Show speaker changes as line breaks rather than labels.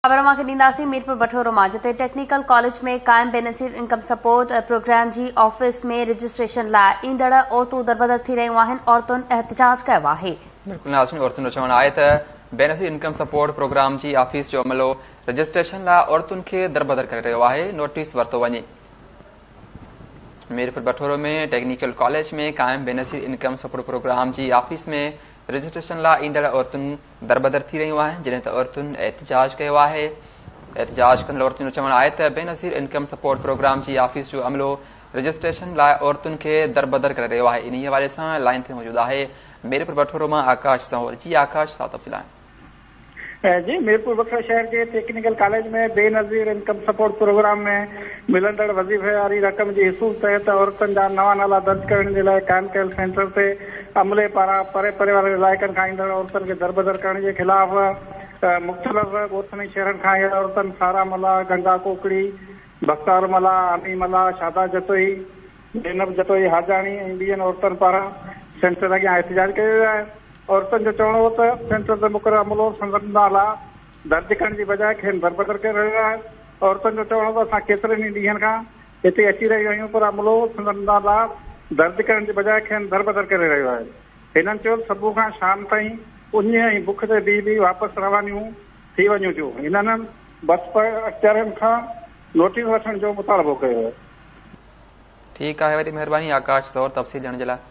खबर के ॾींदासीं मीरपुर बठोरो मां, जिते टेक्निकल कॉलेज में क़ाइम बेनज़ीर इनकम सपोर्ट प्रोग्राम जी ऑफिस में रजिस्ट्रेशन लाइ ईंदड़ औरतूं दरबदर थी रहियूं आहिनि। औरतुनि एहतिजाज कयो आहे।
बिल्कुल नाज़रीन, औरतुनि जो चवणु आहे त बेनज़ीर इनकम सपोर्ट प्रोग्राम जी ऑफिस जो अमलो रजिस्ट्रेशन लाइ औरतुनि खे दरबदर करे रहियो आहे। नोटिस वरितो वञे। मीरपुर बठोरो में टेक्निकल कॉलेज में क़ाइम बेनज़ीर इनकम सपोर्ट प्रोग्राम जी ऑफिस में रजिस्ट्रेशन लाइ ईंदड़ औरतुनि दरबदर थी रहियूं आहिनि, जॾहिं त औरतुनि एहतिजाज कयो आहे। एहतिजाज कंदड़ औरतुनि जो चवणु आहे त बेनज़ीर इनकम सपोर्ट प्रोग्राम जी ऑफिस जो अमलो रजिस्ट्रेशन लाइ औरतुनि खे दरबदर करे रहियो आहे। इन हवाले सां लाइन ते मौजूदु आहे मीरपुर बठोरो मां आकाश सहोर। जी आकाश, छा तफ़सील आहे?
जी, मीरपुर बठोरो शहर के टेक्निकल कॉलेज में बेनज़ीर इनकम सपोर्ट प्रोग्राम में मिलंदड़ वज़ीफ़े वारी रक़म जी हिसूल तहत औरतुनि जा नवां नाला दर्ज करण जे लाइ क़ाइम कयल सेंटर ते अमले पारां परे परे वारे इलाइक़नि खां ईंदड़ औरतुनि खे दरबदर करण जे ख़िलाफ़ मुख़्तलिफ़ ॻोठनि शहरनि खां ईंदड़ औरतुनि सारामला, गंगा कोकड़ी, बख्तारमला, आमीमला, शादा जतोई, ज़ैनब जतोई हाजाणी ऐं ॿियनि औरतुनि पारां सेंटर अॻियां एहतिजाज कयो वियो आहे। औरतुनि जो चवणो हो त सेंटर ते मुक़ररु अमलो संदनि नाला दर्ज करण जी बजाए खेनि दरबदर करे रहियो आहे। औरतुनि जो चवणो हो त असां केतिरनि ई ॾींहंनि खां हिते अची रहियूं आहियूं, पर अमलो संदनि नाला दर्ज करण जी बजाए खेनि दरबदर करे रहियो आहे। हिननि चयो सुबुह खां शाम ताईं उन ऐं बुख ते बि वापसि रवानियूं थी वञूं थियूं। हिननि बस पर अख़्तियारनि खां नोटिस वठण जो मुतालबो कयो आहे।
ठीकु आहे, वॾी महिरबानी आकाश सहोर तफ़सील ॾियण जे लाइ।